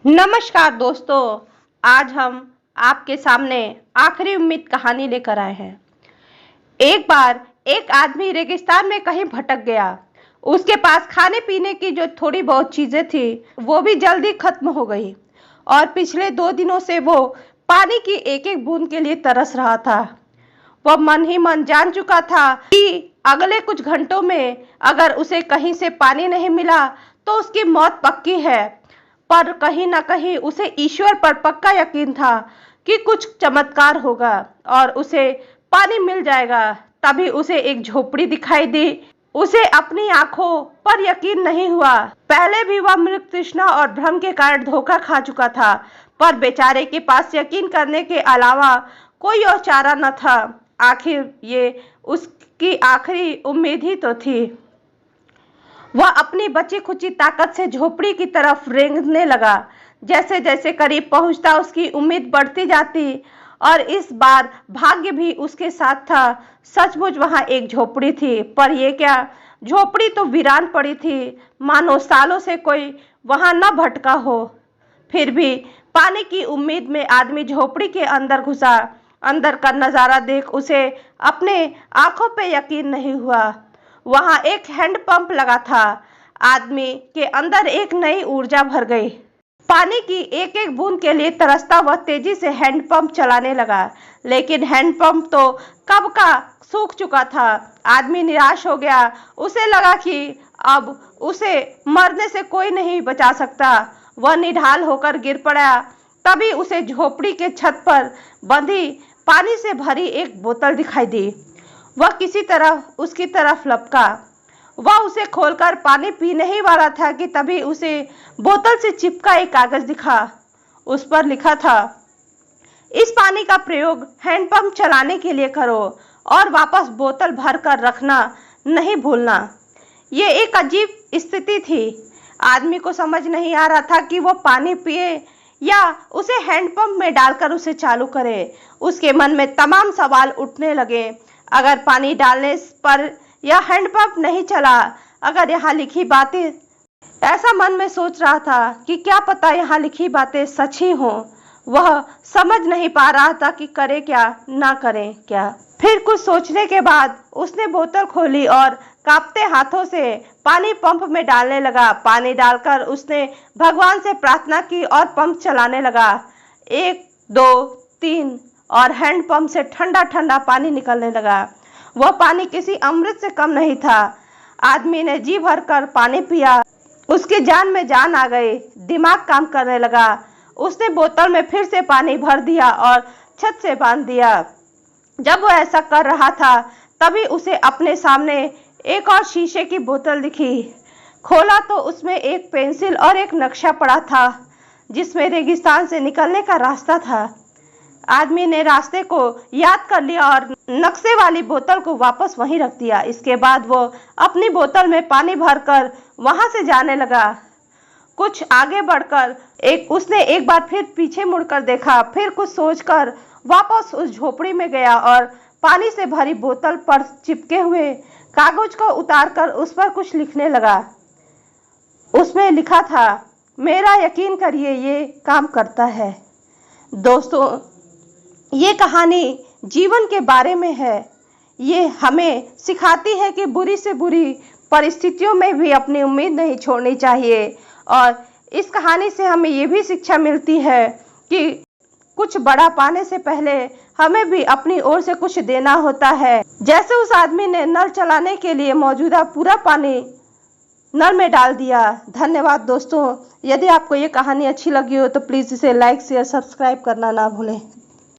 नमस्कार दोस्तों, आज हम आपके सामने आखिरी उम्मीद कहानी लेकर आए हैं। एक बार एक आदमी रेगिस्तान में कहीं भटक गया। उसके पास खाने पीने की जो थोड़ी बहुत चीजें थी वो भी जल्दी खत्म हो गई और पिछले 2 दिनों से वो पानी की एक एक बूंद के लिए तरस रहा था। वह मन ही मन जान चुका था कि अगले कुछ घंटों में अगर उसे कहीं से पानी नहीं मिला तो उसकी मौत पक्की है। पर कहीं ना कहीं उसे ईश्वर पर पक्का यकीन था कि कुछ चमत्कार होगा और उसे पानी मिल जाएगा। तभी उसे एक झोपड़ी दिखाई दी। उसे अपनी आंखों पर यकीन नहीं हुआ। पहले भी वह मृग तृष्णा और भ्रम के कारण धोखा खा चुका था, पर बेचारे के पास यकीन करने के अलावा कोई और चारा न था। आखिर ये उसकी आखिरी उम्मीद ही तो थी। वह अपनी बची खुची ताकत से झोपड़ी की तरफ रेंगने लगा। जैसे जैसे करीब पहुंचता उसकी उम्मीद बढ़ती जाती और इस बार भाग्य भी उसके साथ था। सचमुच वहां एक झोपड़ी थी, पर यह क्या, झोपड़ी तो वीरान पड़ी थी, मानो सालों से कोई वहां न भटका हो। फिर भी पानी की उम्मीद में आदमी झोपड़ी के अंदर घुसा। अंदर का नजारा देख उसे अपने आंखों पे यकीन नहीं हुआ। वहां एक हैंडपंप लगा था। आदमी के अंदर एक नई ऊर्जा भर गई। पानी की एक एक बूंद के लिए तरसता वह तेजी से हैंडपंप चलाने लगा, लेकिन हैंडपंप तो कब का सूख चुका था। आदमी निराश हो गया। उसे लगा कि अब उसे मरने से कोई नहीं बचा सकता। वह निढाल होकर गिर पड़ा। तभी उसे झोपड़ी के छत पर बंधी पानी से भरी एक बोतल दिखाई दी। वह किसी तरह उसकी तरफ लपका। वह उसे खोलकर पानी पीने ही वाला था कि तभी उसे बोतल से चिपका एक कागज दिखा। उस पर लिखा था, इस पानी का प्रयोग हैंडपंप चलाने के लिए करो और वापस बोतल भर कर रखना नहीं भूलना। ये एक अजीब स्थिति थी। आदमी को समझ नहीं आ रहा था कि वह पानी पिए या उसे हैंडपंप में डालकर उसे चालू करे। उसके मन में तमाम सवाल उठने लगे। अगर पानी डालने पर यह हैंडपंप नहीं चला, अगर यहाँ लिखी बातें, ऐसा मन में सोच रहा था कि क्या पता यहाँ लिखी बातें सच ही हों। वह समझ नहीं पा रहा था कि करे क्या ना करे क्या। फिर कुछ सोचने के बाद उसने बोतल खोली और कांपते हाथों से पानी पंप में डालने लगा। पानी डालकर उसने भगवान से प्रार्थना की और पंप चलाने लगा। 1 2 3 और हैंडपंप से ठंडा ठंडा पानी निकलने लगा। वह पानी किसी अमृत से कम नहीं था। आदमी ने जी भर कर पानी पिया। उसकी जान में जान आ गई। दिमाग काम करने लगा। उसने बोतल में फिर से पानी भर दिया और छत से बांध दिया। जब वह ऐसा कर रहा था तभी उसे अपने सामने एक और शीशे की बोतल दिखी। खोला तो उसमें एक पेंसिल और एक नक्शा पड़ा था जिसमें रेगिस्तान से निकलने का रास्ता था। आदमी ने रास्ते को याद कर लिया और नक्शे वाली बोतल को वापस वहीं रख दिया। इसके बाद वो अपनी बोतल में पानी भरकर वहां से जाने लगा। कुछ आगे बढ़कर उसने एक बार फिर पीछे मुड़कर देखा। फिर कुछ सोचकर वापस उस झोपड़ी में गया और पानी से भरी बोतल पर चिपके हुए कागज को उतारकर उस पर कुछ लिखने लगा। उसमें लिखा था, मेरा यकीन करिए ये काम करता है। दोस्तों, ये कहानी जीवन के बारे में है। ये हमें सिखाती है कि बुरी से बुरी परिस्थितियों में भी अपनी उम्मीद नहीं छोड़नी चाहिए। और इस कहानी से हमें ये भी शिक्षा मिलती है कि कुछ बड़ा पाने से पहले हमें भी अपनी ओर से कुछ देना होता है। जैसे उस आदमी ने नल चलाने के लिए मौजूदा पूरा पानी नल में डाल दिया। धन्यवाद दोस्तों। यदि आपको ये कहानी अच्छी लगी हो तो प्लीज़ इसे लाइक शेयर सब्सक्राइब करना ना भूलें।